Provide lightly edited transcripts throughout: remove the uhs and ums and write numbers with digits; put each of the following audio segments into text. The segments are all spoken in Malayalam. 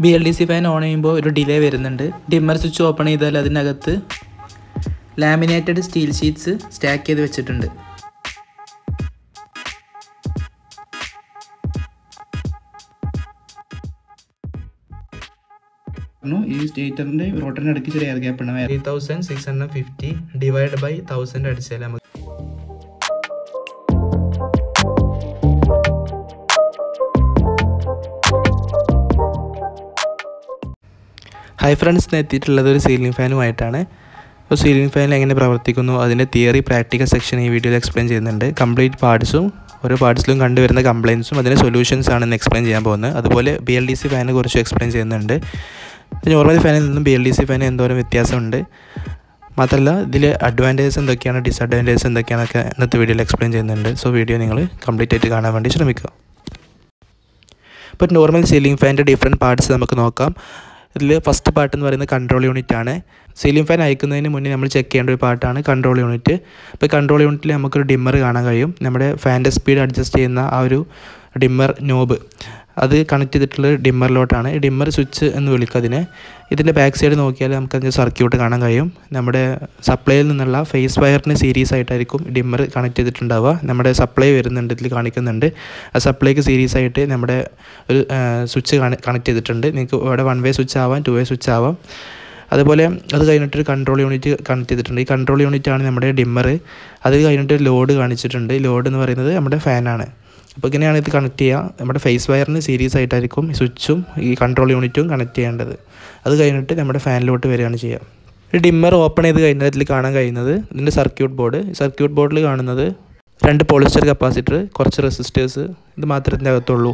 BLDC ഫാൻ ഓൺ ചെയ്യുമ്പോൾ ഒരു ഡിലേ വരുന്നുണ്ട്. ഡിമ്മർ സ്വിച്ച് ഓപ്പൺ ചെയ്താൽ അതിനകത്ത് ലാമിനേറ്റഡ് സ്റ്റീൽ ഷീറ്റ്സ് സ്റ്റാക്ക് ചെയ്ത് വെച്ചിട്ടുണ്ട്. ഈ സ്റ്റേറ്ററിൻ്റെ റോട്ടറിൻ്റെ ഇടയ്ക്ക് ചെറിയ എയർ ഗ്യാപ്പ് ഉണ്ട്. 3650 ഡിവൈഡ് ബൈ 1000 അടിച്ചാൽ നമുക്ക് ഹായ് ഫ്രണ്ട്സ്, എത്തിയിട്ടുള്ളത് ഒരു സീലിംഗ് ഫാനുമായിട്ടാണ്. അപ്പോൾ സീലിംഗ് ഫാനിൽ എങ്ങനെ പ്രവർത്തിക്കുന്നു അതിൻ്റെ തിയറി പ്രാക്ടിക്കൽ സെക്ഷൻ ഈ വീഡിയോയിൽ എക്സ്പ്ലെയിൻ ചെയ്യുന്നുണ്ട്. കംപ്ലീറ്റ് പാർട്സും ഓരോ പാർട്സിലും കണ്ടുവരുന്ന കംപ്ലയിൻസും അതിൻ്റെ സൊല്യൂഷൻസ് ആണ് ഇന്ന് എക്സ്പ്ലെയിൻ ചെയ്യാൻ പോകുന്നത്. അതുപോലെ BLDC ഫാനിനെ കുറിച്ച് എക്സ്പ്ലെയിൻ ചെയ്യുന്നുണ്ട്. നോർമൽ ഫാനിൽ നിന്നും BLDC ഫാന് എന്തോരം വ്യത്യാസമുണ്ട്, മാത്രമല്ല ഇതിൽ അഡ്വാൻറ്റേജസ് എന്തൊക്കെയാണ്, ഡിസഡ്വാൻറ്റേജസ് എന്തൊക്കെയാണെന്നൊക്കെ ഇന്നത്തെ വീഡിയോയിൽ എക്സ്പ്ലെയിൻ ചെയ്യുന്നുണ്ട്. സോ വീഡിയോ നിങ്ങൾ കംപ്ലീറ്റ് ആയിട്ട് കാണാൻ വേണ്ടി ശ്രമിക്കുക. ഇപ്പോൾ നോർമൽ സീലിംഗ് ഫാനിൻ്റെ ഡിഫറെൻറ്റ് പാർട്സ് നമുക്ക് നോക്കാം. ഇതിൽ ഫസ്റ്റ് പാർട്ട് എന്ന് പറയുന്നത് കൺട്രോൾ യൂണിറ്റ് ആണ്. സീലിംഗ് ഫാൻ അയക്കുന്നതിന് മുന്നേ നമ്മൾ ചെക്ക് ചെയ്യേണ്ട ഒരു പാർട്ടാണ് കൺട്രോൾ യൂണിറ്റ്. ഇപ്പോൾ കൺട്രോൾ യൂണിറ്റിൽ നമുക്കൊരു ഡിമ്മർ കാണാൻ കഴിയും. നമ്മുടെ ഫാൻ്റെ സ്പീഡ് അഡ്ജസ്റ്റ് ചെയ്യുന്ന ആ ഒരു ഡിമ്മർ നോബ് അത് കണക്ട് ചെയ്തിട്ടുള്ള ഡിമ്മറിലോട്ടാണ്. ഈ ഡിമ്മർ സ്വിച്ച് എന്ന് വിളിക്കുക അതിനെ. ഇതിൻ്റെ ബാക്ക് സൈഡ് നോക്കിയാൽ നമുക്കതിൻ്റെ സർക്യൂട്ട് കാണാൻ കഴിയും. നമ്മുടെ സപ്ലൈയിൽ നിന്നുള്ള ഫേസ് വയറിന് സീരീസ് ആയിട്ടായിരിക്കും ഡിമ്മർ കണക്ട് ചെയ്തിട്ടുണ്ടാവുക. നമ്മുടെ സപ്ലൈ വരുന്നുണ്ട്, ഇതിൽ കാണിക്കുന്നുണ്ട്. ആ സപ്ലൈക്ക് സീരീസ് ആയിട്ട് നമ്മുടെ ഒരു സ്വിച്ച് കണക്ട് ചെയ്തിട്ടുണ്ട്. നിങ്ങൾക്ക് ഇവിടെ 1 വേ സ്വിച്ച് ആവാം, 2 വേ സ്വിച്ച് ആവാം. അതുപോലെ അത് കഴിഞ്ഞിട്ടൊരു കൺട്രോൾ യൂണിറ്റ് കണക്ട് ചെയ്തിട്ടുണ്ട്. ഈ കൺട്രോൾ യൂണിറ്റാണ് നമ്മുടെ ഡിമ്മർ. അത് കഴിഞ്ഞിട്ട് ലോഡ് കാണിച്ചിട്ടുണ്ട്. ലോഡ് എന്ന് പറയുന്നത് നമ്മുടെ ഫാനാണ്. അപ്പോൾ ഇങ്ങനെയാണ് ഇത് കണക്ട് ചെയ്യുക. നമ്മുടെ ഫേസ് വയറിന് സീരീസ് ആയിട്ടായിരിക്കും ഈ സ്വിച്ചും ഈ കൺട്രോൾ യൂണിറ്റും കണക്ട് ചെയ്യേണ്ടത്. അത് കഴിഞ്ഞിട്ട് നമ്മുടെ ഫാനിലോട്ട് വരികയാണ് ചെയ്യുക. ഈ ഡിമ്മർ ഓപ്പൺ ചെയ്ത് കഴിഞ്ഞാൽ ഇതിൽ കാണാൻ കഴിയുന്നത് ഇതിൻ്റെ സർക്യൂട്ട് ബോർഡ്. സർക്യൂട്ട് ബോർഡിൽ കാണുന്നത് 2 പോളിസ്റ്റർ കപ്പാസിറ്റർ, കുറച്ച് റെസിസ്റ്റേഴ്സ്, ഇത് മാത്രമേ ഇതിൻ്റെ അകത്തുള്ളൂ.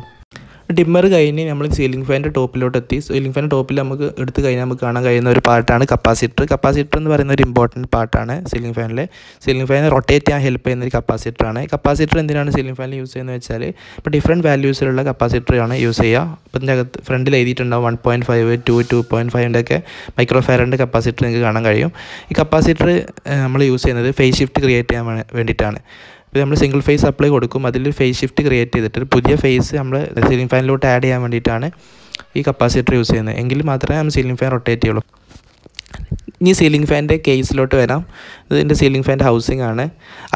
ഡിമ്മർ കഴിഞ്ഞ് നമ്മൾ സീലിംഗ് ഫാനിൻ്റെ ടോപ്പിലോട്ട് എത്തി. സീലിംഗ് ഫാനിൻ്റെ ടോപ്പിൽ നമുക്ക് എടുത്ത് കഴിഞ്ഞാൽ നമുക്ക് കാണാൻ കഴിയുന്ന ഒരു പാർട്ടാണ് കപ്പാസിറ്റർ. കപ്പാസിറ്റർ എന്ന് പറയുന്ന ഒരു ഇമ്പോർട്ടൻറ്റ് പാർട്ടാണ് സീലിംഗ് ഫാനിൽ. സീലിംഗ് ഫാനിനെ റൊട്ടേറ്റ് ചെയ്യാൻ ഹെൽപ്പ് ചെയ്യുന്ന ഒരു കപ്പാസിറ്ററാണ്. കപ്പാസിറ്റർ എന്തിനാണ് സീലിംഗ് ഫാനിൽ യൂസ് ചെയ്യുന്നത് വെച്ചാൽ ഇപ്പോൾ ഡിഫറെൻറ്റ് വാല്യൂസിലുള്ള കപ്പാസിറ്ററാണ് യൂസ് ചെയ്യുക. അപ്പോൾ ഇതിൻ്റെ അകത്ത് ഫ്രണ്ടിൽ എഴുതിയിട്ടുണ്ടാവും 1.5, 2, 2.5 ഒക്കെ മൈക്രോ ഫാരഡിൻ്റെ കപ്പാസിറ്റർ നിങ്ങൾക്ക് കാണാൻ കഴിയും. ഈ കപ്പാസിറ്റർ നമ്മൾ യൂസ് ചെയ്യുന്നത് ഫേസ് ഷിഫ്റ്റ് ക്രിയേറ്റ് ചെയ്യാൻ വേണ്ടിയിട്ടാണ്. ഇപ്പോൾ നമ്മൾ സിംഗിൾ ഫേസ് സപ്ലൈ കൊടുക്കും, അതിൽ ഫേസ് ഷിഫ്റ്റ് ക്രിയേറ്റ് ചെയ്തിട്ട് ഒരു പുതിയ ഫേസ് നമ്മൾ സീലിംഗ് ഫാനിലോട്ട് ആഡ് ചെയ്യാൻ വേണ്ടിയിട്ടാണ് ഈ കപ്പാസിറ്റർ യൂസ് ചെയ്യുന്നത്. എങ്കിൽ മാത്രമേ നമ്മൾ സീലിംഗ് ഫാൻ റൊട്ടേറ്റ് ചെയ്യുള്ളൂ. ഇനി സീലിംഗ് ഫാനിൻ്റെ കേസിലോട്ട് വരാം. ഇതിൻ്റെ സീലിംഗ് ഫാൻ്റെ ഹൗസിംഗ് ആണ്.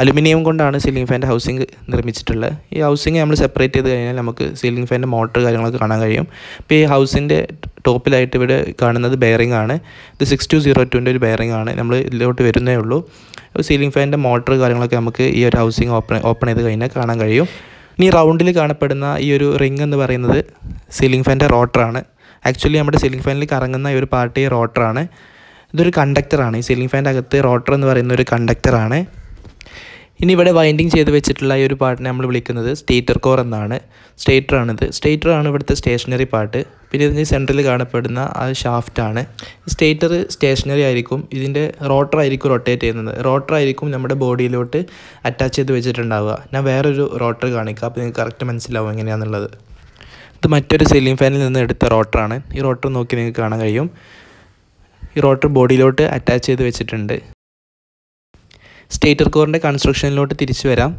അലുമിനിയം കൊണ്ടാണ് സീലിംഗ് ഫാൻ്റെ ഹൗസിംഗ് നിർമ്മിച്ചിട്ടുള്ളത്. ഈ ഹൗസിംഗ് നമ്മൾ സെപ്പറേറ്റ് ചെയ്ത് കഴിഞ്ഞാൽ നമുക്ക് സീലിംഗ് ഫാൻ്റെ മോട്ടർ കാര്യങ്ങളൊക്കെ കാണാൻ കഴിയും. ഇപ്പോൾ ഈ ഹൗസിൻ്റെ ടോപ്പിലായിട്ട് ഇവിടെ കാണുന്നത് ബെയറിംഗ് ആണ്. ഇത് 6202ൻ്റെ ഒരു ബെയറിംഗ് ആണ്. നമ്മൾ ഇതിലോട്ട് വരുന്നേ ഉള്ളൂ. സീലിംഗ് ഫാനിൻ്റെ മോട്ടർ കാര്യങ്ങളൊക്കെ നമുക്ക് ഈ ഒരു ഹൗസിംഗ് ഓപ്പൺ ചെയ്ത് കഴിഞ്ഞാൽ കാണാൻ കഴിയും. ഇനി റൗണ്ടിൽ കാണപ്പെടുന്ന ഈ ഒരു റിംഗ് എന്ന് പറയുന്നത് സീലിംഗ് ഫാനിൻ്റെ റോട്ടറാണ്. ആക്ച്വലി നമ്മുടെ സീലിംഗ് ഫാനിൽ കറങ്ങുന്ന ഈ ഒരു പാർട്ട് ഈ റോട്ടറാണ്. ഇതൊരു കണ്ടക്ടറാണ്. ഈ സീലിംഗ് ഫാൻ്റെ അകത്ത് റോട്ടർ എന്ന് പറയുന്ന ഒരു കണ്ടക്ടറാണ്. ഇനി ഇവിടെ വൈൻഡിങ് ചെയ്ത് വെച്ചിട്ടുള്ള ഈ ഒരു പാർട്ടിനെ നമ്മൾ വിളിക്കുന്നത് സ്റ്റേറ്റർ കോർ എന്നാണ്. സ്റ്റേറ്ററാണിത്. സ്റ്റേറ്ററാണ് ഇവിടുത്തെ സ്റ്റേഷനറി പാർട്ട്. പിന്നെ ഇതിൻ്റെ സെൻറ്ററിൽ കാണപ്പെടുന്ന ആ ഷാഫ്റ്റാണ്. സ്റ്റേറ്റർ സ്റ്റേഷനറി ആയിരിക്കും. ഇതിൻ്റെ റോട്ടർ ആയിരിക്കും റൊട്ടേറ്റ് ചെയ്യുന്നത്. റോട്ടർ ആയിരിക്കും നമ്മുടെ ബോഡിയിലോട്ട് അറ്റാച്ച് ചെയ്ത് വെച്ചിട്ടുണ്ടാവുക. ഞാൻ വേറൊരു റോട്ടർ കാണിക്കാം, അപ്പോൾ നിങ്ങൾക്ക് കറക്റ്റ് മനസ്സിലാവും എങ്ങനെയാണെന്നുള്ളത്. ഇത് മറ്റൊരു സീലിംഗ് ഫാനിൽ നിന്ന് എടുത്ത റോട്ടറാണ്. ഈ റോട്ടർ നോക്കി നിങ്ങൾക്ക് കാണാൻ കഴിയും. ഈ റോട്ടർ ബോഡിയിലോട്ട് അറ്റാച്ച് ചെയ്ത് വെച്ചിട്ടുണ്ട്. സ്റ്റേറ്റർ കോറിൻ്റെ കൺസ്ട്രക്ഷനിലോട്ട് തിരിച്ചു വരാം.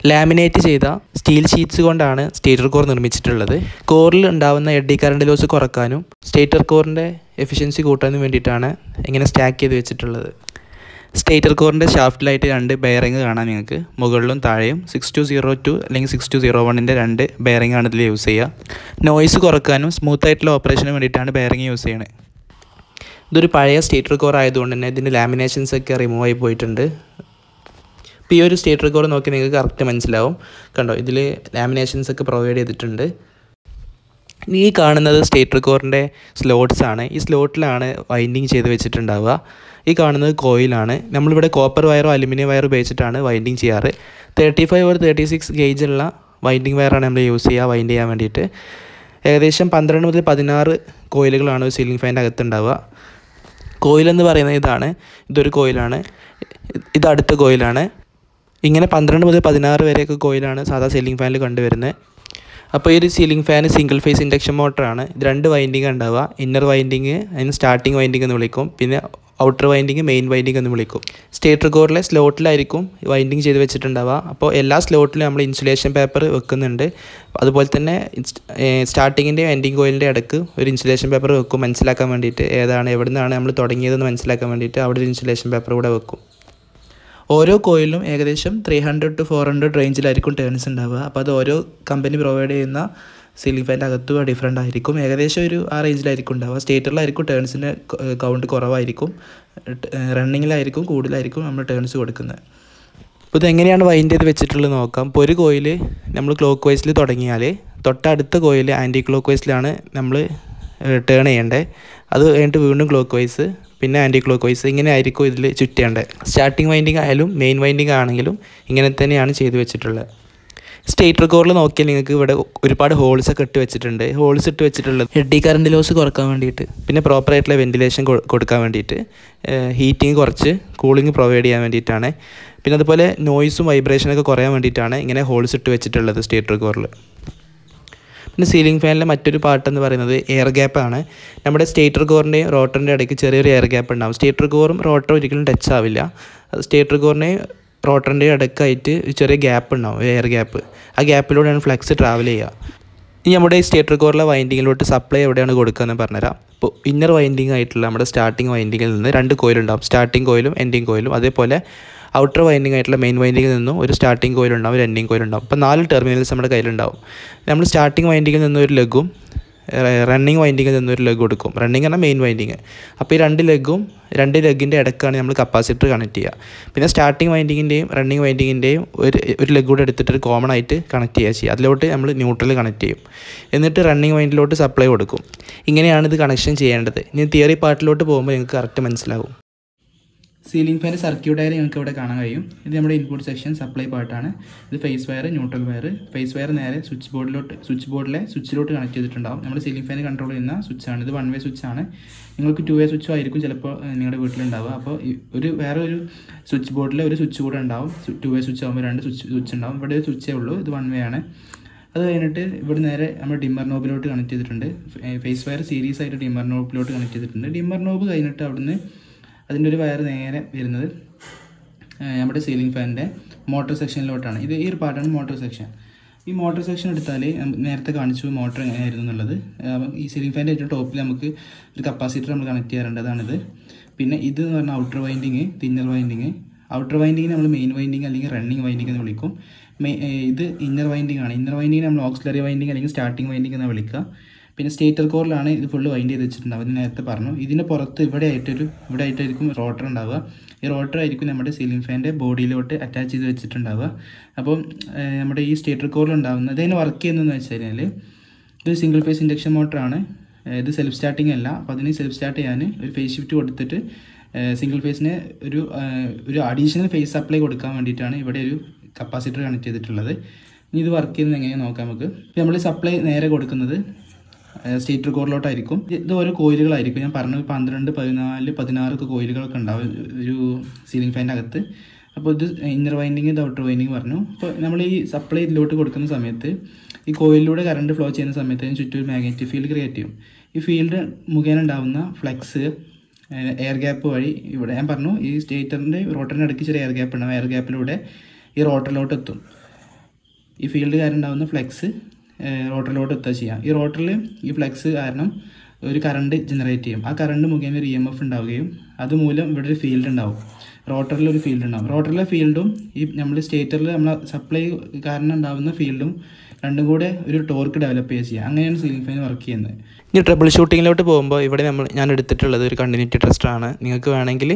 ലാമിനേറ്റ് ചെയ്ത സ്റ്റീൽ ഷീറ്റ്സ് കൊണ്ടാണ് സ്റ്റേറ്റർ കോർ നിർമ്മിച്ചിട്ടുള്ളത്. കോറിൽ ഉണ്ടാകുന്ന എഡ്ഡി കറണ്ട് ലോസ് കുറക്കാനും സ്റ്റേറ്റർ കോറിൻ്റെ എഫിഷ്യൻസി കൂട്ടാനും വേണ്ടിയിട്ടാണ് ഇങ്ങനെ സ്റ്റാക്ക് ചെയ്ത് വെച്ചിട്ടുള്ളത്. സ്റ്റേറ്റർ കോറിൻ്റെ ഷാഫ്റ്റിലായിട്ട് 2 ബെയറിംഗ് കാണാം നിങ്ങൾക്ക്, മുകളിലും താഴെയും. 6202 അല്ലെങ്കിൽ 6201ൻ്റെ 2 ബെയറിംഗ് ആണ് ഇതിൽ യൂസ് ചെയ്യുക. നോയ്സ് കുറക്കാനും സ്മൂത്തായിട്ടുള്ള ഓപ്പറേഷന് വേണ്ടിയിട്ടാണ് ബെയറിംഗ് യൂസ് ചെയ്യുന്നത്. ഇതൊരു പഴയ സ്റ്റേറ്റർ കോർ ആയതുകൊണ്ട് തന്നെ ഇതിൻ്റെ ലാമിനേഷൻസ് ഒക്കെ റിമൂവ് ആയി പോയിട്ടുണ്ട്. ഇപ്പോൾ ഈ ഒരു സ്റ്റേറ്റർ കോർ നോക്കി നിങ്ങൾക്ക് കറക്റ്റ് മനസ്സിലാവും. കണ്ടോ, ഇതിൽ ലാമിനേഷൻസ് ഒക്കെ പ്രൊവൈഡ് ചെയ്തിട്ടുണ്ട്. ഈ കാണുന്നത് സ്റ്റേറ്റർ കോറിൻ്റെ സ്ലോട്ട്സ് ആണ്. ഈ സ്ലോട്ടിലാണ് വൈൻഡിങ് ചെയ്ത് വെച്ചിട്ടുണ്ടാവുക. ഈ കാണുന്നത് കോയിലാണ്. നമ്മളിവിടെ കോപ്പർ വയറോ അലുമിനിയം വയറോ ഉപയോഗിച്ചിട്ടാണ് വൈൻഡിങ് ചെയ്യാറ്. 35 or 36 ഗേജുള്ള വൈൻഡിങ് വയറാണ് നമ്മൾ യൂസ് ചെയ്യുക വൈൻഡ് ചെയ്യാൻ വേണ്ടിയിട്ട്. ഏകദേശം 12 മുതൽ 16 കോയിലുകളാണ് സീലിംഗ് ഫാനിൻ്റെ അകത്തുണ്ടാവുക. കോയിലെന്ന് പറയുന്നത് ഇതാണ്. ഇതൊരു കോയിലാണ്. ഇത് അടുത്ത കോയിലാണ്. ഇങ്ങനെ 12 മുതൽ 16 വരെയൊക്കെ കോയിലാണ് സാധാ സീലിംഗ് ഫാനിൽ കണ്ടുവരുന്നത്. അപ്പോൾ ഈ ഒരു ceiling fan single phase induction മോട്ടറാണ്. ഇത് 2 വൈൻഡിങ് ഉണ്ടാവുക. ഇന്നർ വൈൻഡിങ് അതിന് സ്റ്റാർട്ടിങ് വൈൻഡിങ് എന്ന് വിളിക്കും. പിന്നെ ഔട്ടർ വൈൻഡിങ്, മെയിൻ വൈൻഡിങ് എന്ന് വിളിക്കും. സ്റ്റേറ്റർ കോറിലെ സ്ലോട്ടിലായിരിക്കും വൈൻഡിങ് ചെയ്ത് വെച്ചിട്ടുണ്ടാവുക. അപ്പോൾ എല്ലാ സ്ലോട്ടിലും നമ്മൾ ഇൻസുലേഷൻ പേപ്പർ വെക്കുന്നുണ്ട്. അതുപോലെ തന്നെ സ്റ്റാർട്ടിങ്ങിൻ്റെയും എൻഡിങ് കോയിലിൻ്റെ ഇടയ്ക്ക് ഒരു ഇൻസുലേഷൻ പേപ്പർ വെക്കും, മനസ്സിലാക്കാൻ വേണ്ടിയിട്ട്. ഏതാണ്, എവിടെ നിന്നാണ് നമ്മൾ തുടങ്ങിയതെന്ന് മനസ്സിലാക്കാൻ വേണ്ടിയിട്ട് അവിടെ ഒരു ഇൻസുലേഷൻ പേപ്പർ കൂടെ വെക്കും. ഓരോ കോയിലും ഏകദേശം 300 to 400 റേഞ്ചിലായിരിക്കും ടേൺസ് ഉണ്ടാവുക. അപ്പോൾ അത് ഓരോ കമ്പനി പ്രൊവൈഡ് ചെയ്യുന്ന സീലിംഗ് ഫാനിൻ്റെ അകത്തും ഡിഫറൻ്റ് ആയിരിക്കും. ഏകദേശം ഒരു ആ റേഞ്ചിലായിരിക്കും ഉണ്ടാവുക. സ്റ്റേറ്ററിലായിരിക്കും ടേൺസിൻ്റെ കൗണ്ട് കുറവായിരിക്കും, റണ്ണിങ്ങിലായിരിക്കും കൂടുതലായിരിക്കും നമ്മൾ ടേൺസ് കൊടുക്കുന്നത്. അപ്പോൾ ഇതെങ്ങനെയാണ് വൈൻഡ് ചെയ്ത് വെച്ചിട്ടുള്ളത് നോക്കാം. ഇപ്പോൾ ഒരു കോയിൽ നമ്മൾ ക്ലോക്ക് വൈസിൽ തുടങ്ങിയാൽ തൊട്ടടുത്ത കോയിൽ ആൻറ്റി ക്ലോക്ക് വൈസിലാണ് നമ്മൾ ടേൺ ചെയ്യേണ്ടത്. അത് കഴിഞ്ഞിട്ട് വീണ്ടും ക്ലോക്ക് വൈസ്, പിന്നെ ആൻറ്റി ക്ലോക്ക് വൈസ്, ഇങ്ങനെ ആയിരിക്കും ഇതിൽ ചുറ്റേണ്ടത്. സ്റ്റാർട്ടിങ് വൈൻഡിങ് ആയാലും മെയിൻ വൈൻഡിങ് ആണെങ്കിലും ഇങ്ങനെ തന്നെയാണ് ചെയ്ത് വെച്ചിട്ടുള്ളത്. സ്റ്റേറ്റർ കോറിൽ നോക്കിയാൽ നിങ്ങൾക്ക് ഇവിടെ ഒരുപാട് ഹോൾസൊക്കെ ഇട്ട് വെച്ചിട്ടുണ്ട്. ഹോൾസ് ഇട്ട് വെച്ചിട്ടുള്ളത് എഡി കറണ്ട് ലോസ് കുറക്കാൻ വേണ്ടിയിട്ട്, പിന്നെ പ്രോപ്പറായിട്ടുള്ള വെൻറ്റിലേഷൻ കൊടുക്കാൻ വേണ്ടിയിട്ട്, ഹീറ്റിംഗ് കുറച്ച് കൂളിംഗ് പ്രൊവൈഡ് ചെയ്യാൻ വേണ്ടിയിട്ടാണ്. പിന്നെ അതുപോലെ നോയ്സും വൈബ്രേഷനൊക്കെ കുറയാൻ വേണ്ടിയിട്ടാണ് ഇങ്ങനെ ഹോൾസ് ഇട്ട് വെച്ചിട്ടുള്ളത് സ്റ്റേറ്റർ കോറിൽ. പിന്നെ സീലിംഗ് ഫാനിലെ മറ്റൊരു പാർട്ടെന്ന് പറയുന്നത് എയർ ഗ്യാപ്പാണ്. നമ്മുടെ സ്റ്റേറ്റർ കോറിൻ്റെയും റോട്ടറിൻ്റെ ഇടയ്ക്ക് ചെറിയൊരു എയർ ഗ്യാപ്പ് ഉണ്ടാകും. സ്റ്റേറ്റർ കോറും റോട്ടറും ഒരിക്കലും ടച്ച് ആവില്ല. സ്റ്റേറ്റർ കോറിൻ്റെയും റോട്ടറിൻ്റെ ഇടയ്ക്കായിട്ട് ചെറിയ ഗ്യാപ്പ് ഉണ്ടാവും, എയർ ഗ്യാപ്പ്. ആ ഗ്യാപ്പിലൂടെയാണ് ഫ്ലക്സ് ട്രാവൽ ചെയ്യുക. ഇനി നമ്മുടെ ഈ സ്റ്റേറ്റർ കോറിലെ വൈൻഡിങ്ങിലോട്ട് സപ്ലൈ എവിടെയാണ് കൊടുക്കുകയെന്ന് പറഞ്ഞുതരാം. ഇപ്പോൾ ഇന്നർ വൈൻഡിങ് ആയിട്ടുള്ള നമ്മുടെ സ്റ്റാർട്ടിങ് വൈൻഡിങ്ങിൽ നിന്ന് 2 കോയിലുണ്ടാവും, സ്റ്റാർട്ടിങ് കോയിലും എൻഡിങ് കോയിലും. അതേപോലെ ഔട്ടർ വൈൻഡിങ് ആയിട്ടുള്ള മെയിൻ വൈൻഡിങ്ങിൽ നിന്നും ഒരു സ്റ്റാർട്ടിങ് കോയിലുണ്ടാവും, ഒരു എൻഡിങ് കോയിലുണ്ടാവും. അപ്പോൾ 4 ടെർമിനൽസ് നമ്മുടെ കയ്യിലുണ്ടാവും. നമ്മൾ സ്റ്റാർട്ടിങ് വൈൻഡിങ്ങിൽ നിന്നൊരു ലെഗും റണ്ണിങ് വൈൻഡിങ്ങിൽ നിന്നൊരു ലെഗ് കൊടുക്കും. റണ്ണിങ് പറഞ്ഞാൽ മെയിൻ വൈൻഡിങ്. അപ്പോൾ ഈ 2 ലെഗിൻ്റെ ഇടയ്ക്കാണ് നമ്മൾ കപ്പാസിറ്റർ കണക്ട് ചെയ്യുക. പിന്നെ സ്റ്റാർട്ടിങ് വൈൻഡിങ്ങിൻ്റെയും റണ്ണിങ് വൈൻഡിങ്ങിൻ്റെയും ഒരു ലെഗ് കൂടെ എടുത്തിട്ട് കോമൺ ആയിട്ട് കണക്ട് ചെയ്യുക. അതിലോട്ട് നമ്മൾ ന്യൂട്രൽ കണക്ട് ചെയ്യും. എന്നിട്ട് റണ്ണിങ് വൈൻഡിലോട്ട് സപ്ലൈ കൊടുക്കും. ഇങ്ങനെയാണ് ഇത് കണക്ഷൻ ചെയ്യേണ്ടത്. ഇനി തിയറി പാർട്ടിലോട്ട് പോകുമ്പോൾ നിങ്ങൾക്ക് കറക്റ്റ് മനസ്സിലാവും. സീലിംഗ് ഫാൻ്റെ സർക്യൂട്ട് ഡയഗ്രം നിങ്ങൾക്ക് ഇവിടെ കാണാൻ കഴിയും. ഇത് നമ്മുടെ ഇൻപുട്ട് സെക്ഷൻ സപ്ലൈ പാർട്ടാണ്. ഇത് face wire, neutral wire. Face wire നേരെ സ്വിച്ച് സ്വിച്ചിലോട്ട് കണക്ട് ചെയ്തിട്ടുണ്ടാവും. നമ്മുടെ സീലിംഗ് ഫാൻ കൺട്രോൾ ചെയ്യുന്ന സ്വിച്ചാണ്. ഇത് 1 വേ സ്വിച്ചാണ്. നിങ്ങൾക്ക് 2 വേ സ്വിച്ചും ആയിരിക്കും ചിലപ്പോൾ നിങ്ങളുടെ വീട്ടിലുണ്ടാവുക. അപ്പോൾ വേറെ ഒരു സ്വിച്ച് ബോർഡിൽ ഒരു സ്വിച്ച് കൂടെ ഉണ്ടാവും. 2 വേ സ്വിച്ച് ആകുമ്പോൾ 2 സ്വിച്ച് ഉണ്ടാവും. ഇവിടെ ഒരു സ്വിച്ചേ ഉള്ളൂ. ഇത് 1 വേ ആണ്. അത് കഴിഞ്ഞിട്ട് ഇവിടെ നേരെ നമ്മൾ ഡിമ്മർ നോബിലോട്ട് കണക്ട് ചെയ്തിട്ടുണ്ട്. ഫേസ് വയർ സീരീസ് ആയിട്ട് ഡിമ്മർ നോബിലോട്ട് കണക്ട് ചെയ്തിട്ടുണ്ട്. ഡിമ്മർ നോബ് കഴിഞ്ഞിട്ട് അവിടുന്ന് അതിൻ്റെ ഒരു വയർ നേരെ വരുന്നത് നമ്മുടെ സീലിംഗ് ഫാനിൻ്റെ മോട്ടർ സെക്ഷനിലോട്ടാണ്. ഈ ഒരു പാർട്ടാണ് മോട്ടർ സെക്ഷൻ. ഈ മോട്ടർ സെക്ഷൻ എടുത്താൽ നേരത്തെ കാണിച്ചു മോട്ടർ എങ്ങനെയായിരുന്നു എന്നുള്ളത്. ഈ സീലിംഗ് ഫാനിൻ്റെ ഏറ്റവും ടോപ്പിൽ നമുക്ക് ഒരു കപ്പാസിറ്റർ നമ്മൾ കണക്ട് ചെയ്യാറുണ്ട്, അതാണിത്. പിന്നെ ഇത് എന്ന് പറഞ്ഞാൽ outer winding, inner winding. Outer വൈൻഡിങ്ങിന് നമ്മൾ മെയിൻ വൈൻഡിങ് അല്ലെങ്കിൽ റണ്ണിങ് വൈൻഡിങ് എന്ന് വിളിക്കും. ഇത് ഇന്നർ വൈൻഡിങ് ആണ്. ഇന്നർ വൈൻഡിങ്ങിന് നമ്മൾ ഓക്സിലറി വൈൻഡിങ് അല്ലെങ്കിൽ സ്റ്റാർട്ടിങ് വൈൻഡിങ് എന്ന് വിളിക്കുക. പിന്നെ സ്റ്റേറ്റർ കോറിലാണ് ഇത് ഫുള്ള് വൈൻഡ് ചെയ്ത് വെച്ചിട്ടുണ്ടാവും. അത് നേരത്തെ പറഞ്ഞു. ഇതിന് പുറത്ത് ഇവിടെ ആയിട്ടായിരിക്കും റോട്ടർ ഉണ്ടാവുക. ഈ റോട്ടർ ആയിരിക്കും നമ്മുടെ സീലിംഗ് ഫാനിൻ്റെ ബോഡിയിലോട്ട് അറ്റാച്ച് ചെയ്ത് വെച്ചിട്ടുണ്ടാവുക. അപ്പം നമ്മുടെ ഈ സ്റ്റേറ്റർ കോറിൽ ഉണ്ടാകുന്ന ഇതിന് വർക്ക് ചെയ്യുന്നതെന്ന് വെച്ച് കഴിഞ്ഞാൽ ഇത് സിംഗിൾ ഫേസ് ഇൻഡക്ഷൻ മോട്ടറാണ്. ഇത് സെൽഫ് സ്റ്റാർട്ടിങ് അല്ല. അപ്പോൾ അതിന് സെൽഫ് സ്റ്റാർട്ട് ചെയ്യാൻ ഒരു ഫേസ് ഷിഫ്റ്റ് കൊടുത്തിട്ട് സിംഗിൾ ഫേസിന് ഒരു അഡീഷണൽ ഫേസ് സപ്ലൈ കൊടുക്കാൻ വേണ്ടിയിട്ടാണ് ഇവിടെ ഒരു കപ്പാസിറ്റർ കണക്ട് ചെയ്തിട്ടുള്ളത്. ഇനി ഇത് വർക്ക് ചെയ്യുന്നത് എങ്ങനെയാണ് നോക്കാം നമുക്ക്. ഇപ്പോൾ നമ്മൾ സപ്ലൈ നേരെ കൊടുക്കുന്നത് സ്റ്റേറ്റർ കോറിലോട്ടായിരിക്കും. ഇത് ഓരോ കോയിലുകളായിരിക്കും. ഞാൻ പറഞ്ഞു 12, 14, 16 കോയിലുകളൊക്കെ ഉണ്ടാവും ഒരു സീലിംഗ് ഫാനിൻ്റെ അകത്ത്. അപ്പോൾ ഇത് ഇന്നർ വൈൻഡിങ്, ഇത് ഔട്ടർ വൈൻഡിങ് പറഞ്ഞു. അപ്പോൾ നമ്മൾ ഈ സപ്ലൈ ഇതിലോട്ട് കൊടുക്കുന്ന സമയത്ത് ഈ കോയിലിലൂടെ കറണ്ട് ഫ്ലോ ചെയ്യുന്ന സമയത്ത് അതിന് ചുറ്റും ഒരു മാഗ്നറ്റിക് ഫീൽഡ് ക്രിയേറ്റ് ചെയ്യും. ഈ ഫീൽഡ് മുഖേന ഉണ്ടാകുന്ന ഫ്ലക്സ് എയർ ഗ്യാപ്പ് വഴി ഇവിടെ ഞാൻ പറഞ്ഞു ഈ സ്റ്റേറ്ററിൻ്റെ റോട്ടറിൻ്റെ ഇടയ്ക്ക് ചെറിയ എയർ ഗ്യാപ്പ് ഉണ്ടാവും. എയർ ഗ്യാപ്പിലൂടെ ഈ റോട്ടറിലോട്ട് എത്തും. ഈ ഫീൽഡ് കാരണം ഉണ്ടാകുന്ന ഫ്ലക്സ് റോട്ടറിലോട്ട് എത്തുക ചെയ്യാം. ഈ റോട്ടറിൽ ഈ ഫ്ലക്സ് കാരണം ഒരു കറണ്ട് ജനറേറ്റ് ചെയ്യും. ആ കറണ്ട് മുഖേന ഒരു EMF ഉണ്ടാവുകയും അതുമൂലം ഇവിടെ ഒരു ഫീൽഡ് ഉണ്ടാവും. റോട്ടറിലൊരു ഫീൽഡ് ഉണ്ടാവും. റോട്ടറിലെ ഫീൽഡും ഈ നമ്മൾ സ്റ്റേറ്ററിൽ നമ്മൾ സപ്ലൈ കാരണം ഉണ്ടാകുന്ന ഫീൽഡും രണ്ടും കൂടെ ഒരു ടോർക്ക് ഡെവലപ്പ് ചെയ്യുക. അങ്ങനെയാണ് സീലിംഗ് ഫാൻ വർക്ക് ചെയ്യുന്നത്. ഇനി ട്രബിൾ ഷൂട്ടിങ്ങിലോട്ട് പോകുമ്പോൾ ഇവിടെ ഞാൻ എടുത്തിട്ടുള്ളത് ഒരു കണ്ടിന്യൂറ്റി ടെസ്റ്ററാണ്. നിങ്ങൾക്ക് വേണമെങ്കിൽ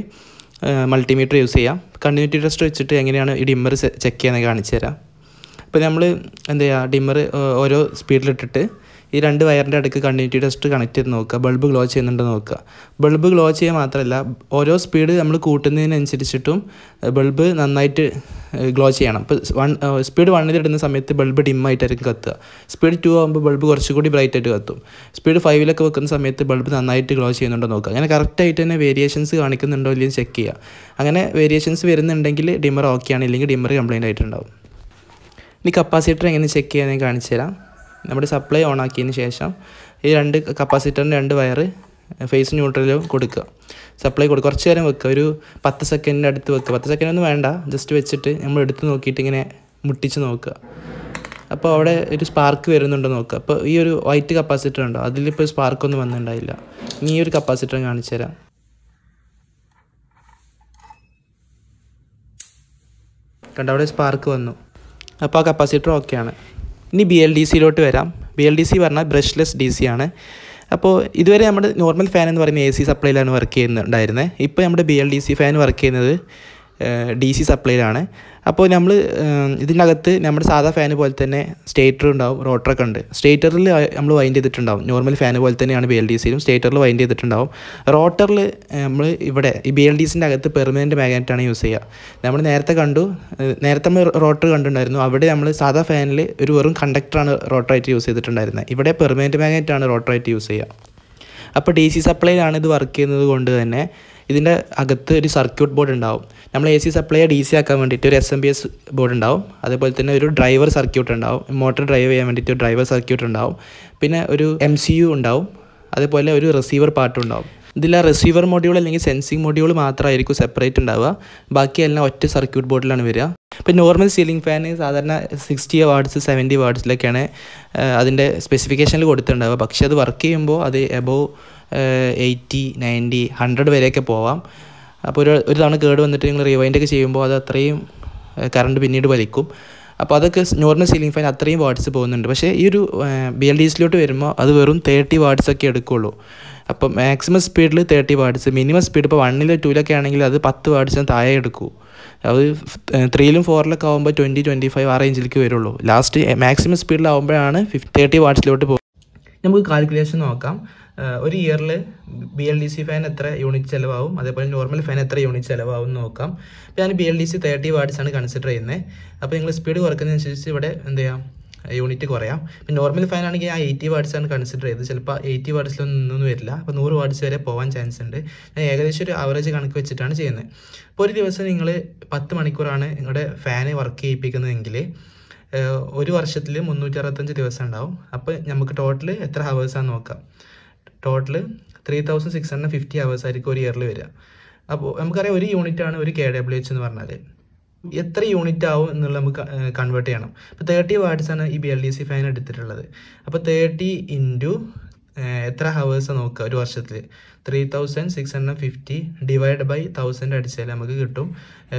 മൾട്ടിമീറ്റർ യൂസ് ചെയ്യാം. കണ്ടിന്യൂറ്റി ടെസ്റ്റർ വെച്ചിട്ട് എങ്ങനെയാണ് ഈ ഡിമ്മർ ചെക്ക് ചെയ്യാൻ കാണിച്ചു തരാം. ഇപ്പോൾ നമ്മൾ എന്താ ചെയ്യുക, ഡിമ്മർ ഓരോ സ്പീഡിലിട്ടിട്ട് ഈ 2 വയറിൻ്റെ അടുക്ക് കണ്ടിന്യൂറ്റി ടെസ്റ്റ് കണക്ട് ചെയ്ത് നോക്കുക. ബൾബ് ഗ്ലോ ചെയ്യുന്നുണ്ടോ നോക്കുക. ബൾബ് ഗ്ലോ ചെയ്യുക മാത്രമല്ല ഓരോ സ്പീഡ് നമ്മൾ കൂട്ടുന്നതിനനുസരിച്ചിട്ടും ബൾബ് നന്നായിട്ട് ഗ്ലോ ചെയ്യണം. ഇപ്പോൾ സ്പീഡ് 1 ഇടുന്ന സമയത്ത് ബൾബ് ഡിമ്മായിട്ടായിരിക്കും കത്തുക. സ്പീഡ് 2 ആകുമ്പോൾ ബൾബ് കുറച്ചുകൂടി ബ്രൈറ്റായിട്ട് കത്തും. സ്പീഡ് 5 വെക്കുന്ന സമയത്ത് ബൾബ് നന്നായിട്ട് ഗ്ലോ ചെയ്യുന്നുണ്ടോ നോക്കുക. അങ്ങനെ കറക്റ്റായിട്ട് തന്നെ വേരിയേഷൻസ് കാണിക്കുന്നുണ്ടോ ഇല്ലെങ്കിൽ ചെക്ക് ചെയ്യുക. അങ്ങനെ വേരിയേഷൻസ് വരുന്നുണ്ടെങ്കിൽ ഡിമ്മർ ഓക്കെയാണ്, ഇല്ലെങ്കിൽ ഡിമ്മർ കംപ്ലൈൻ്റ് ആയിട്ടുണ്ടാവും. ഇനി കപ്പാസിറ്റർ എങ്ങനെ ചെക്ക് ചെയ്യാൻ ഞാൻ കാണിച്ചു തരാം. നമ്മുടെ സപ്ലൈ ഓൺ ആക്കിയതിന് ശേഷം ഈ കപ്പാസിറ്ററിൻ്റെ 2 വയർ ഫേസ് ന്യൂട്രലും കൊടുക്കുക, സപ്ലൈ കൊടുക്കുക. കുറച്ച് നേരം വെക്കുക, ഒരു 10 സെക്കൻഡിൻ്റെ അടുത്ത് വെക്കുക. 10 സെക്കൻഡൊന്നും വേണ്ട, ജസ്റ്റ് വെച്ചിട്ട് നമ്മൾ എടുത്ത് നോക്കിയിട്ട് ഇങ്ങനെ മുട്ടിച്ച് നോക്കുക. അപ്പോൾ അവിടെ ഒരു സ്പാർക്ക് വരുന്നുണ്ടോ നോക്കുക. അപ്പോൾ ഈ ഒരു വൈറ്റ് കപ്പാസിറ്റർ ഉണ്ടോ, അതിലിപ്പോൾ സ്പാർക്കൊന്നും വന്നിട്ടുണ്ടായില്ല. ഇനി ഈ ഒരു കപ്പാസിറ്റർ കാണിച്ചു തരാം. കണ്ട, അവിടെ സ്പാർക്ക് വന്നു. അപ്പോൾ ആ കപ്പാസിറ്റർ ഓക്കെയാണ്. ഇനി BLDCയിലോട്ട് വരാം. BLDC പറഞ്ഞാൽ ബ്രഷ്ലെസ് DC ആണ്. അപ്പോൾ ഇതുവരെ നമ്മുടെ നോർമൽ ഫാൻ എന്ന് പറയുന്നത് AC സപ്ലൈയിലാണ് വർക്ക് ചെയ്യുന്നുണ്ടായിരുന്നത്. ഇപ്പോൾ നമ്മുടെ BLDC ഫാൻ വർക്ക് ചെയ്യുന്നത് DC സപ്ലൈയിലാണ്. അപ്പോൾ നമ്മൾ ഇതിനകത്ത് നമ്മുടെ സാധാ ഫാന് പോലെ തന്നെ സ്റ്റേറ്റർ ഉണ്ടാവും, റോട്ടറൊക്കെ ഉണ്ട്. സ്റ്റേറ്ററിൽ നമ്മൾ വൈൻഡ് ചെയ്തിട്ടുണ്ടാവും, നോർമൽ ഫാന് പോലെ തന്നെയാണ് BLDCയിലും സ്റ്റേറ്ററിൽ വൈൻഡ് ചെയ്തിട്ടുണ്ടാവും. റോട്ടറിൽ നമ്മൾ ഇവിടെ ഈ BLDCൻ്റെ അകത്ത് പെർമനൻറ്റ് മാഗ്നറ്റാണ് യൂസ് ചെയ്യുക. നമ്മൾ നേരത്തെ നമ്മൾ റോട്ടർ കണ്ടിട്ടുണ്ടായിരുന്നു. അവിടെ നമ്മൾ സാധാ ഫാനിൽ ഒരു വെറും കണ്ടക്ടറാണ് റോട്ടറായിട്ട് യൂസ് ചെയ്തിട്ടുണ്ടായിരുന്നത്. ഇവിടെ പെർമനൻറ്റ് മാഗ്നറ്റാണ് റോട്ടറായിട്ട് യൂസ് ചെയ്യുക. അപ്പോൾ DC സപ്ലൈയിലാണ് ഇത് വർക്ക് ചെയ്യുന്നത് കൊണ്ട് തന്നെ ഇതിൻ്റെ അകത്ത് ഒരു സർക്യൂട്ട് ബോർഡ് ഉണ്ടാവും. നമ്മൾ AC സപ്ലൈയെ DC ആക്കാൻ വേണ്ടിയിട്ട് ഒരു SMPS ബോർഡ് ഉണ്ടാവും. അതേപോലെ തന്നെ ഒരു ഡ്രൈവർ സർക്യൂട്ട് ഉണ്ടാവും, മോട്ടോർ ഡ്രൈവ് ചെയ്യാൻ വേണ്ടിയിട്ട് ഒരു ഡ്രൈവർ സർക്യൂട്ട് ഉണ്ടാവും. പിന്നെ ഒരു MCU ഉണ്ടാവും, അതേപോലെ ഒരു റിസീവർ പാർട്ടും ഉണ്ടാവും. ഇതിൽ ആ റിസീവർ മൊഡ്യൂൾ അല്ലെങ്കിൽ സെൻസിങ് മൊഡ്യൂൾ മാത്രമായിരിക്കും സെപ്പറേറ്റ് ഉണ്ടാവുക. ബാക്കിയെല്ലാം ഒറ്റ സർക്യൂട്ട് ബോർഡിലാണ് വരിക. ഇപ്പോൾ നോർമൽ സീലിംഗ് ഫാന് സാധാരണ 60 വാട്ട്സ് 70 വാട്ട്സിലൊക്കെയാണ് അതിൻ്റെ സ്പെസിഫിക്കേഷനിൽ കൊടുത്തിട്ടുണ്ടാവുക. പക്ഷേ അത് വർക്ക് ചെയ്യുമ്പോൾ അത് എബോവ് 80, 90, 100 വരെയൊക്കെ പോവാം. അപ്പോൾ ഒരു തവണ കേട് വന്നിട്ട് നിങ്ങൾ റിവൈൻഡൊക്കെ ചെയ്യുമ്പോൾ അത് അത്രയും കറണ്ട് പിന്നീട് വലിക്കും. അപ്പോൾ അതൊക്കെ നോർമൽ സീലിംഗ് ഫാൻ അത്രയും വാട്ട്സ് പോകുന്നുണ്ട്. പക്ഷേ ഈ ഒരു BLDCയിലോട്ട് വരുമ്പോൾ അത് വെറും 30 വാട്ട്സൊക്കെ എടുക്കുകയുള്ളൂ. അപ്പോൾ മാക്സിമം സ്പീഡിൽ 30 വാട്ട്സ്, മിനിമം സ്പീഡ് ഇപ്പോൾ 1 2 ആണെങ്കിൽ അത് 10 വാട്ട്സിന് താഴെ എടുക്കൂ. അത് 3 4 ആകുമ്പോൾ 20 25 ആ റേഞ്ചിലേക്ക് വരുള്ളൂ. ലാസ്റ്റ് മാക്സിമം സ്പീഡിലാവുമ്പോഴാണ് 30 വാട്ട്സിലോട്ട് പോകും. നമുക്ക് കാൽക്കുലേഷൻ നോക്കാം. ഒരു ഇയറിൽ BLDC ഫാൻ എത്ര യൂണിറ്റ് ചിലവാകും, അതേപോലെ നോർമൽ ഫാൻ എത്ര യൂണിറ്റ് ചിലവാകും എന്ന് നോക്കാം. അപ്പോൾ ഞാൻ BLDC 30 വാട്ട്സാണ് കൺസിഡർ ചെയ്യുന്നത്. അപ്പോൾ നിങ്ങൾ സ്പീഡ് കുറയ്ക്കുന്നതനുസരിച്ച് ഇവിടെ എന്ത് ചെയ്യാം, യൂണിറ്റ് കുറയാം. ഇപ്പോൾ നോർമൽ ഫാൻ ആണെങ്കിൽ ആ 80 വാട്ട്സാണ് കൺസിഡർ ചെയ്തത്. ചിലപ്പോൾ 80 വാട്ട്സിലൊന്നും വരില്ല. അപ്പോൾ 100 വാട്ട്സ് വരെ പോകാൻ ചാൻസ് ഉണ്ട്. ഞാൻ ഏകദേശം ഒരു ആവറേജ് കണക്ക് വെച്ചിട്ടാണ് ചെയ്യുന്നത്. അപ്പോൾ ഒരു ദിവസം നിങ്ങൾ 10 മണിക്കൂറാണ് നിങ്ങളുടെ ഫാന് വർക്ക് ചെയ്യിപ്പിക്കുന്നതെങ്കിൽ ഒരു വർഷത്തിൽ 365 ദിവസം ഉണ്ടാവും. അപ്പോൾ നമുക്ക് ടോട്ടൽ എത്ര ഹവേഴ്സാണെന്ന് നോക്കാം. ടോട്ടൽ 3650 ഹവേഴ്സ് ആയിരിക്കും ഒരു ഇയറിൽ വരിക. അപ്പോൾ നമുക്കറിയാം ഒരു യൂണിറ്റാണ് ഒരു KWH എന്ന് പറഞ്ഞാൽ. എത്ര യൂണിറ്റ് ആവും എന്നുള്ളത് നമുക്ക് കൺവേർട്ട് ചെയ്യണം. അപ്പോൾ 30 വാട്ട്സാണ് ഈ BLDC ഫാൻ എടുത്തിട്ടുള്ളത്. അപ്പോൾ 30 ഇൻറ്റു എത്ര ഹവേഴ്സ് നോക്കുക ഒരു വർഷത്തിൽ, 3650 ഡിവൈഡ് ബൈ 1000 അടിച്ചാൽ നമുക്ക് കിട്ടും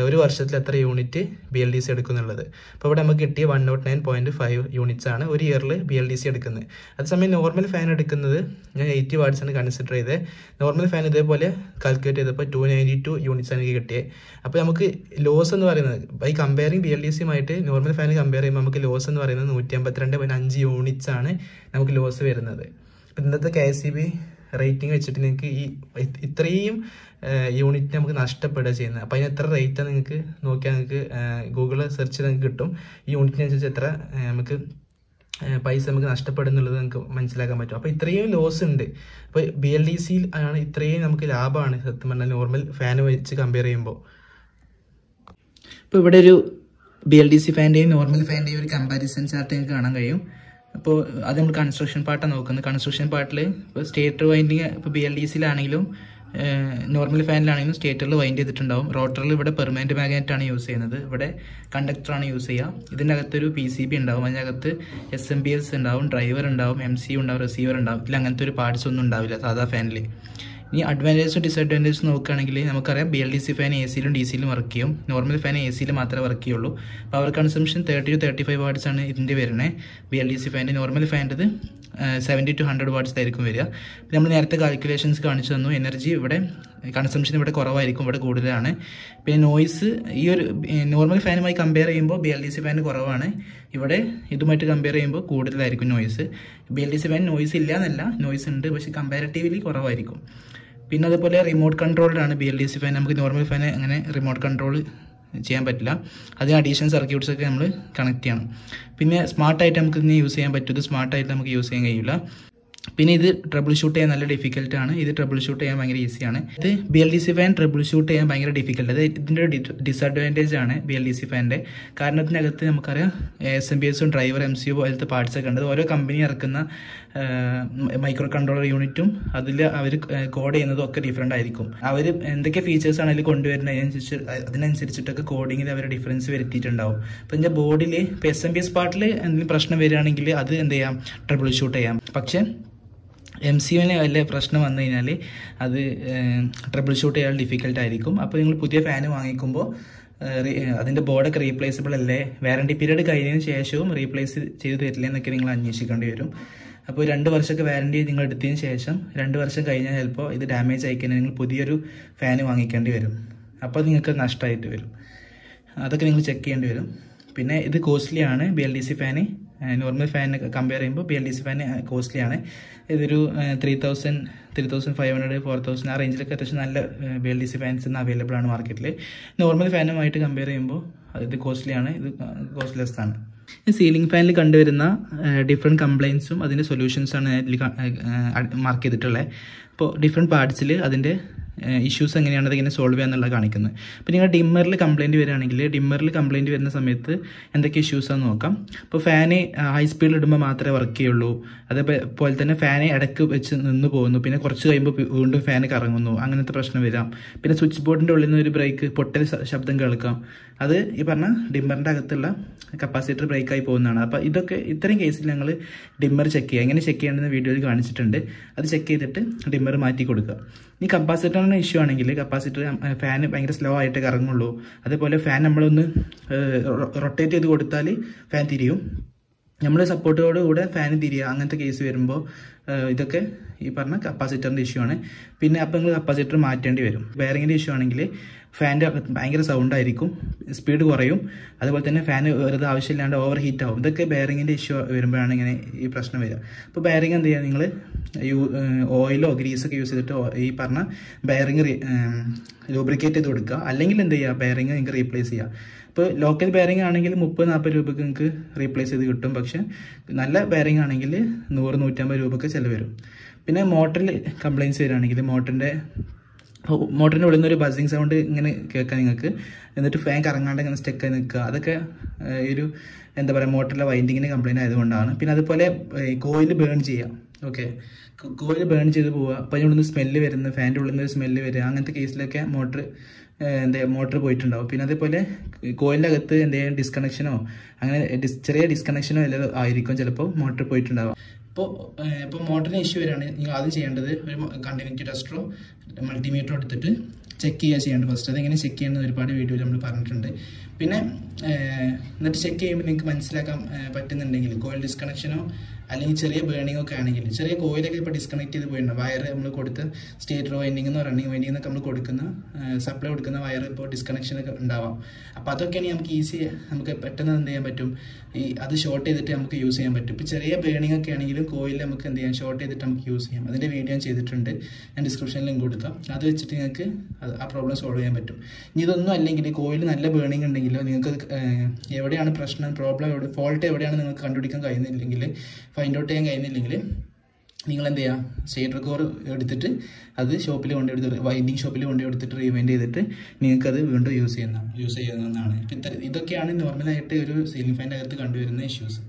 ഒരു വർഷത്തിൽ എത്ര യൂണിറ്റ് BLDC എടുക്കുന്നുള്ളത്. അപ്പോൾ ഇവിടെ നമുക്ക് കിട്ടിയ 109.5 യൂണിറ്റ്സ് ആണ് ഒരു ഇയറിൽ BLDC എടുക്കുന്നത്. അതേസമയം നോർമൽ ഫാൻ എടുക്കുന്നത് ഞാൻ 80 വാട്ട്സാണ് കൺസിഡർ ചെയ്തത്. നോർമൽ ഫാൻ ഇതേപോലെ കാൽക്കുലേറ്റ് ചെയ്തപ്പോൾ 292 യൂണിറ്റ്സ് ആണ് എനിക്ക് കിട്ടിയത്. അപ്പോൾ നമുക്ക് ലോസ് എന്ന് പറയുന്നത് ബൈ കമ്പയറിങ് BLDCയുമായിട്ട് നോർമൽ ഫാൻ കമ്പയർ ചെയ്യുമ്പോൾ നമുക്ക് ലോസ് എന്ന് പറയുന്നത് 152.5 യൂണിറ്റ്സ് ആണ് നമുക്ക് ലോസ് വരുന്നത്. അപ്പോൾ ഇന്നത്തെ KSEB റേറ്റിംഗ് വെച്ചിട്ട് നിങ്ങൾക്ക് ഈ ഇത്രയും യൂണിറ്റ് നമുക്ക് നഷ്ടപ്പെടുക ചെയ്യുന്നത്. അപ്പോൾ അതിന് എത്ര റേറ്റാണ് നിങ്ങൾക്ക് നോക്കിയാൽ നിങ്ങൾക്ക് ഗൂഗിളിൽ സെർച്ച് ചെയ്ത് നിങ്ങൾക്ക് കിട്ടും. ഈ യൂണിറ്റിനനുസരിച്ച് എത്ര നമുക്ക് പൈസ നമുക്ക് നഷ്ടപ്പെടുന്നുള്ളത് നമുക്ക് മനസ്സിലാക്കാൻ പറ്റും. അപ്പോൾ ഇത്രയും ലോസ് ഉണ്ട്. അപ്പോൾ BLDCയിൽ ആണ് ഇത്രയും നമുക്ക് ലാഭമാണ് സത്യം പറഞ്ഞാൽ നോർമൽ ഫാൻ വെച്ച് കമ്പയർ ചെയ്യുമ്പോൾ. ഇപ്പോൾ ഇവിടെ ഒരു BLDC ഫാൻ്റെയും നോർമൽ ഫാൻ്റെയും ഒരു കമ്പാരിസൺ ചാർട്ട് നിങ്ങൾക്ക് കാണാൻ കഴിയും. അപ്പോൾ അത് നമ്മൾ കൺസ്ട്രക്ഷൻ പാർട്ടാണ് നോക്കുന്നത്. കൺസ്ട്രക്ഷൻ പാർട്ടിൽ ഇപ്പോൾ സ്റ്റേറ്റർ വൈൻഡിങ് ഇപ്പോൾ BLDCയിലാണെങ്കിലും നോർമൽ ഫാനിലാണെങ്കിലും സ്റ്റേറ്ററിൽ വൈൻഡ് ചെയ്തിട്ടുണ്ടാവും. റോട്ടറിൽ ഇവിടെ പെർമനൻറ്റ് മാഗ്നറ്റാണ് യൂസ് ചെയ്യുന്നത്. ഇവിടെ കണ്ടക്ടറാണ് യൂസ് ചെയ്യുക. ഇതിൻ്റെ അകത്തൊരു PCB ഉണ്ടാവും, അതിനകത്ത് SMPS ഉണ്ടാവും, ഡ്രൈവർ ഉണ്ടാവും, MCU ഉണ്ടാവും, റിസീവർ ഉണ്ടാവും. ഇതിൽ അങ്ങനത്തെ ഒരു പാർട്സ് ഒന്നും ഉണ്ടാവില്ല സാധാ ഫാനിൽ. ഇനി അഡ്വാൻറ്റേജ് ഡിസഡ്വാൻറ്റേജ് നോക്കുകയാണെങ്കിൽ നമുക്കറിയാം BLDC ഫാൻ AC-ലും DC-ലും വർക്ക് ചെയ്യും. നോർമൽ ഫാൻ AC-ൽ മാത്രമേ വർക്ക് ചെയ്യുള്ളൂ. പവർ കൺസംഷൻ 30 to 35 വാട്ട്സ് ആണ് ഇതിൻ്റെ വരുന്നത്. BLDC ഫാൻ്റെ നോർമൽ ഫാൻ്റെത് 70 to 100 വാട്ട്സ് ആയിരിക്കും വരിക. നമ്മൾ നേരത്തെ കാൽക്കുലേഷൻസ് കാണിച്ചു തന്നു. എനർജി ഇവിടെ കൺസംഷൻ ഇവിടെ കുറവായിരിക്കും, ഇവിടെ കൂടുതലാണ്. പിന്നെ നോയ്സ് ഈ ഒരു നോർമൽ ഫാനുമായി കമ്പയർ ചെയ്യുമ്പോൾ BLDC ഫാൻ കുറവാണ്. ഇവിടെ ഇതുമായിട്ട് കമ്പയർ ചെയ്യുമ്പോൾ കൂടുതലായിരിക്കും നോയ്സ്. BLDC ഫാൻ നോയ്സ് ഇല്ല എന്നല്ല, നോയ്സ് ഉണ്ട്, പക്ഷേ കമ്പാരിറ്റീവ്ലി കുറവായിരിക്കും. പിന്നെ അതുപോലെ റിമോട്ട് കൺട്രോൾഡാണ് BLDC ഫാൻ. നമുക്ക് നോർമൽ ഫാൻ അങ്ങനെ റിമോട്ട് കൺട്രോൾ ചെയ്യാൻ പറ്റില്ല. അതിന് അഡീഷണൽ സർക്യൂട്ട്സ് ഒക്കെ നമ്മൾ കണക്ട് ചെയ്യണം. പിന്നെ സ്മാർട്ടായിട്ട് നമുക്ക് ഇതിനെ യൂസ് ചെയ്യാൻ പറ്റും. ഇത് സ്മാർട്ടായിട്ട് നമുക്ക് യൂസ് ചെയ്യാൻ കഴിയില്ല. പിന്നെ ഇത് ട്രബിൾ ഷൂട്ട് ചെയ്യാൻ നല്ല ഡിഫിക്കൽട്ടാണ്. ഇത് ട്രബിൾ ഷൂട്ട് ചെയ്യാൻ ഭയങ്കര ഈസിയാണ്. ഇത് BLDC ഫാൻ ട്രബിൾ ഷൂട്ട് ചെയ്യാൻ ഭയങ്കര ഡിഫിക്കൽട്ട്. അത് ഇതിൻ്റെ ഒരു ഡിസഡ്വാൻറ്റേജ് ആണ് BLDC ഫാനിൻ്റെ. കാരണം ഇതിനകത്ത് നമുക്കറിയാം SMPSും ഡ്രൈവർ MCU പോലത്തെ പാർട്സ് ഒക്കെ ഉണ്ട്. ഓരോ കമ്പനി ഇറക്കുന്ന മൈക്രോ കൺട്രോളർ യൂണിറ്റും അതിൽ അവർ കോഡ് ചെയ്യുന്നതും ഒക്കെ ഡിഫറെൻ്റ് ആയിരിക്കും. അവർ എന്തൊക്കെ ഫീച്ചേഴ്സാണ് അതിൽ കൊണ്ടുവരുന്നത് അതിനനുസരിച്ചിട്ടൊക്കെ കോഡിങ്ങിൽ അവർ ഡിഫറൻസ് വരുത്തിയിട്ടുണ്ടാവും. അപ്പോൾ ഇതിൻ്റെ ബോർഡിൽ ഇപ്പോൾ SMPS പാർട്ടിൽ എന്തെങ്കിലും പ്രശ്നം വരികയാണെങ്കിൽ അത് എന്ത് ചെയ്യാം, ട്രബിൾ ഷൂട്ട് ചെയ്യാം. പക്ഷേ MCUവിന് വല്ല പ്രശ്നം വന്നു കഴിഞ്ഞാൽ അത് ട്രബിൾ ഷൂട്ട് ചെയ്യാൻ ഡിഫിക്കൽട്ടായിരിക്കും. അപ്പോൾ നിങ്ങൾ പുതിയ ഫാൻ വാങ്ങിക്കുമ്പോൾ അതിൻ്റെ ബോർഡൊക്കെ റീപ്ലേസബിൾ അല്ലേ, വാറണ്ടി പീരീഡ് കഴിഞ്ഞതിന് ശേഷവും റീപ്ലേസ് ചെയ്ത് തരില്ല എന്നൊക്കെ നിങ്ങൾ അന്വേഷിക്കേണ്ടി വരും. അപ്പോൾ 2 വർഷമൊക്കെ വാറണ്ടി നിങ്ങൾ എടുത്തതിന് ശേഷം 2 വർഷം കഴിഞ്ഞാൽ ചിലപ്പോൾ ഇത് ഡാമേജ് ആയിക്കഴിഞ്ഞാൽ നിങ്ങൾ പുതിയൊരു ഫാൻ വാങ്ങിക്കേണ്ടി വരും. അപ്പോൾ നിങ്ങൾക്ക് നഷ്ടമായിട്ട് വരും. അതൊക്കെ നിങ്ങൾ ചെക്ക് ചെയ്യേണ്ടി വരും. പിന്നെ ഇത് കോസ്റ്റ്ലിയാണ് BLDC ഫാന്. നോർമൽ ഫാനിനെ കമ്പയർ ചെയ്യുമ്പോൾ BLDC ഫാന് കോസ്റ്റ്ലിയാണ്. ഇതൊരു 3000, 3500, 4000 ആ റേഞ്ചിലൊക്കെ അത്യാവശ്യം നല്ല BLDC ഫാൻസ് ഇന്ന് അവൈലബിൾ ആണ് മാർക്കറ്റിൽ. നോർമൽ ഫാനുമായിട്ട് കമ്പയർ ചെയ്യുമ്പോൾ ഇത് കോസ്റ്റ്ലിയാണ്, ഇത് കോസ്റ്റ്ലെസ് ആണ്. സീലിംഗ് ഫാനിൽ കണ്ടുവരുന്ന ഡിഫറെൻറ്റ് കംപ്ലയിൻസും അതിൻ്റെ സൊല്യൂഷൻസാണ് ഇതിൽ മാർക്ക് ചെയ്തിട്ടുള്ളത്. അപ്പോൾ ഡിഫറെൻറ്റ് പാർട്സിൽ അതിൻ്റെ ഇഷ്യൂസ് എങ്ങനെയാണ് അതിങ്ങനെ സോൾവ് ചെയ്യുക എന്നുള്ളത് കാണിക്കുന്നത്. അപ്പോൾ നിങ്ങൾ ഡിമ്മറിൽ കംപ്ലയിൻറ്റ് വരികയാണെങ്കിൽ ഡിമ്മറിൽ കംപ്ലയിൻറ്റ് വരുന്ന സമയത്ത് എന്തൊക്കെ ഇഷ്യൂസാണെന്ന് നോക്കാം. അപ്പോൾ ഫാന് ഹൈ സ്പീഡിൽ ഇടുമ്പോൾ മാത്രമേ വർക്ക് ചെയ്യുള്ളൂ. അതേപോലെ തന്നെ ഫാന് ഇടയ്ക്ക് വെച്ച് നിന്ന് പോകുന്നു, പിന്നെ കുറച്ച് കഴിയുമ്പോൾ വീണ്ടും ഫാന് കറങ്ങുന്നു, അങ്ങനത്തെ പ്രശ്നം വരാം. പിന്നെ സ്വിച്ച് ബോർഡിൻ്റെ ഉള്ളിൽ നിന്ന് ഒരു ബ്രേക്ക് പൊട്ടൽ ശബ്ദം കേൾക്കാം. അത് ഈ പറഞ്ഞ ഡിമ്മറിൻ്റെ അകത്തുള്ള കപ്പാസിറ്റർ ബ്രേക്കായി പോകുന്നതാണ്. അപ്പോൾ ഇത്തരം കേസിൽ ഞങ്ങൾ ഡിമ്മർ ചെക്ക് ചെയ്യുക. എങ്ങനെ ചെക്ക് ചെയ്യേണ്ടതെന്ന് വീഡിയോയിൽ കാണിച്ചിട്ടുണ്ട്. അത് ചെക്ക് ചെയ്തിട്ട് ഡിമ്മർ മാറ്റി കൊടുക്കുക. ഈ കപ്പാസിറ്ററിൻ്റെ ഇഷ്യൂ ആണെങ്കിൽ കപ്പാസിറ്റർ ഫാൻ ഭയങ്കര സ്ലോ ആയിട്ട് കറങ്ങുള്ളൂ. അതേപോലെ ഫാൻ നമ്മളൊന്ന് റൊട്ടേറ്റ് ചെയ്ത് കൊടുത്താൽ ഫാൻ തിരിയും. നമ്മൾ സപ്പോർട്ടോടുകൂടെ ഫാൻ തിരിയുക, അങ്ങനത്തെ കേസ് വരുമ്പോൾ ഇതൊക്കെ ഈ പറഞ്ഞ കപ്പാസിറ്ററിൻ്റെ ഇഷ്യൂ ആണ്. പിന്നെ അപ്പോൾ നിങ്ങൾ കപ്പാസിറ്റർ മാറ്റേണ്ടി വരും. ബെയറിങ്ങിൻ്റെ ഇഷ്യൂ ആണെങ്കിൽ ഫാൻ്റെ ഭയങ്കര സൗണ്ട് ആയിരിക്കും, സ്പീഡ് കുറയും. അതുപോലെ തന്നെ ഫാൻ വെറുതെ ആവശ്യമില്ലാണ്ട് ഓവർ ഹീറ്റ് ആവും. ഇതൊക്കെ ബെയറിങ്ങിൻ്റെ ഇഷ്യൂ വരുമ്പോഴാണ് ഇങ്ങനെ ഈ പ്രശ്നം വരിക. അപ്പോൾ ബെയറിങ് എന്ത് ചെയ്യുക, നിങ്ങൾ ഓയിലോ ഗ്രീസൊക്കെ യൂസ് ചെയ്തിട്ട് ഈ പറഞ്ഞ ബെയറിങ് ലൂബ്രിക്കേറ്റ് ചെയ്ത് കൊടുക്കുക. അല്ലെങ്കിൽ എന്ത് ചെയ്യുക, ബെയറിങ് നിങ്ങൾക്ക് റീപ്ലേസ് ചെയ്യുക. ഇപ്പോൾ ലോക്കൽ ബെയറിംഗ് ആണെങ്കിൽ 30-40 രൂപയ്ക്ക് നിങ്ങൾക്ക് റീപ്ലേസ് ചെയ്ത് കിട്ടും. പക്ഷെ നല്ല ബെയറിംഗ് ആണെങ്കിൽ 100-150 രൂപയ്ക്ക് ചിലവ് വരും. പിന്നെ മോട്ടറിൽ കംപ്ലയിൻസ് വരികയാണെങ്കിൽ മോട്ടറിൻ്റെ ഉള്ളിൽ നിന്നൊരു ബസിങ് സൗണ്ട് ഇങ്ങനെ കേൾക്കാം നിങ്ങൾക്ക്. എന്നിട്ട് ഫാൻ കറങ്ങാണ്ട് ഇങ്ങനെ സ്റ്റക്കായി നിൽക്കുക. അതൊക്കെ ഒരു എന്താ പറയുക, മോട്ടറിലെ വൈൻഡിങ്ങിന് കംപ്ലയിൻ്റ് ആയതുകൊണ്ടാണ്. പിന്നെ അതുപോലെ കോയിൽ ബേൺ ചെയ്യുക. ഓക്കെ, കോയിൽ ബേൺ ചെയ്ത് പോവുക. അപ്പോൾ അതിനുള്ളിൽ നിന്ന് സ്മെല്ല് വരുന്നത്, ഫാൻ്റെ ഉള്ളിൽ നിന്ന് സ്മെല്ല് വരിക, അങ്ങനത്തെ കേസിലൊക്കെ മോട്ടർ പോയിട്ടുണ്ടാവും. പിന്നെ അതേപോലെ കോയിലിൻ്റെ അകത്ത് എന്തെങ്കിലും ഡിസ്കണക്ഷനോ അങ്ങനെ ചെറിയ ഡിസ്കണക്ഷനോ എല്ലാം ആയിരിക്കും ചിലപ്പോൾ മോട്ടർ പോയിട്ടുണ്ടാവുക. ഇപ്പോൾ മോട്ടറിന് ഇഷ്യൂ വരികയാണ് നിങ്ങൾ ആദ്യം ചെയ്യേണ്ടത് ഒരു കണ്ടിന്യൂറ്റി ടെസ്റ്ററോ മൾട്ടിമീറ്ററോ എടുത്തിട്ട് ചെക്ക് ചെയ്യുക ചെയ്യേണ്ടത് ഫസ്റ്റ്. അതെങ്ങനെ ചെക്ക് ചെയ്യേണ്ടത് ഒരുപാട് വീഡിയോയിൽ നമ്മൾ പറഞ്ഞിട്ടുണ്ട്. പിന്നെ എന്നിട്ട് ചെക്ക് ചെയ്യുമ്പോൾ നിങ്ങൾക്ക് മനസ്സിലാക്കാൻ പറ്റുന്നുണ്ടെങ്കിൽ കോയിൽ ഡിസ്കണക്ഷനോ അല്ലെങ്കിൽ ചെറിയ ബേണിംഗ് ഒക്കെ ആണെങ്കിൽ, ചെറിയ കോയിലൊക്കെ ഇപ്പോൾ ഡിസ്കണക്ട് ചെയ്ത് പോയിട്ടുണ്ട്, വയർ നമ്മൾ കൊടുത്ത് സ്റ്റേറ്റർ വൈൻഡിംഗ് എന്നോ റണ്ണിങ് വൈൻഡിംഗ് എന്നൊക്കെ നമ്മൾ കൊടുക്കുന്ന സപ്ലൈ കൊടുക്കുന്ന വയർ ഇപ്പോൾ ഡിസ്കണക്ഷനൊക്കെ ഉണ്ടാവാം. അപ്പോൾ അതൊക്കെയാണ് നമുക്ക് പെട്ടെന്ന് എന്ത് ചെയ്യാൻ പറ്റും, അത് ഷോർട്ട് ചെയ്തിട്ട് നമുക്ക് യൂസ് ചെയ്യാൻ പറ്റും. ഇപ്പോൾ ചെറിയ ബേണിംഗ് ഒക്കെ ആണെങ്കിലും കോയിൽ നമുക്ക് എന്ത് ചെയ്യാം, ഷോർട്ട് ചെയ്തിട്ട് നമുക്ക് യൂസ് ചെയ്യാം. അതിൻ്റെ വീഡിയോ ഞാൻ ചെയ്തിട്ടുണ്ട്, ഞാൻ ഡിസ്ക്രിപ്ഷനിൽ ലിങ്ക് കൊടുക്കാം. അത് വെച്ചിട്ട് നിങ്ങൾക്ക് ആ പ്രോബ്ലം സോൾവ് ചെയ്യാൻ പറ്റും. ഇനി ഇതൊന്നും അല്ലെങ്കിൽ കോയിൽ നല്ല ബേണിംഗ് ഉണ്ടെങ്കിലോ നിങ്ങൾക്ക് എവിടെയാണ് പ്രശ്നം, പ്രോബ്ലം ഫോൾട്ട് എവിടെയാണ് നിങ്ങൾക്ക് കണ്ടുപിടിക്കാൻ കഴിയുന്നില്ലെങ്കിൽ, ഫൈൻഡ് ഔട്ട് ചെയ്യാൻ കഴിയുന്നില്ലെങ്കിൽ നിങ്ങൾ എന്ത് ചെയ്യുക, സ്റ്റേറ്റർ കോർ എടുത്തിട്ട് അത് ഷോപ്പിൽ കൊണ്ടുകൊടുത്തിട്ട് വൈൻഡിങ് ഷോപ്പിൽ കൊണ്ടുകൊടുത്തിട്ട് റീവൈൻഡ് ചെയ്തിട്ട് നിങ്ങൾക്കത് വീണ്ടും യൂസ് ചെയ്യാവുന്നതാണ്. ഇതൊക്കെയാണ് നോർമലായിട്ട് ഒരു സീലിംഗ് ഫാനിൻ്റെ അകത്ത് കണ്ടുവരുന്ന ഇഷ്യൂസ്.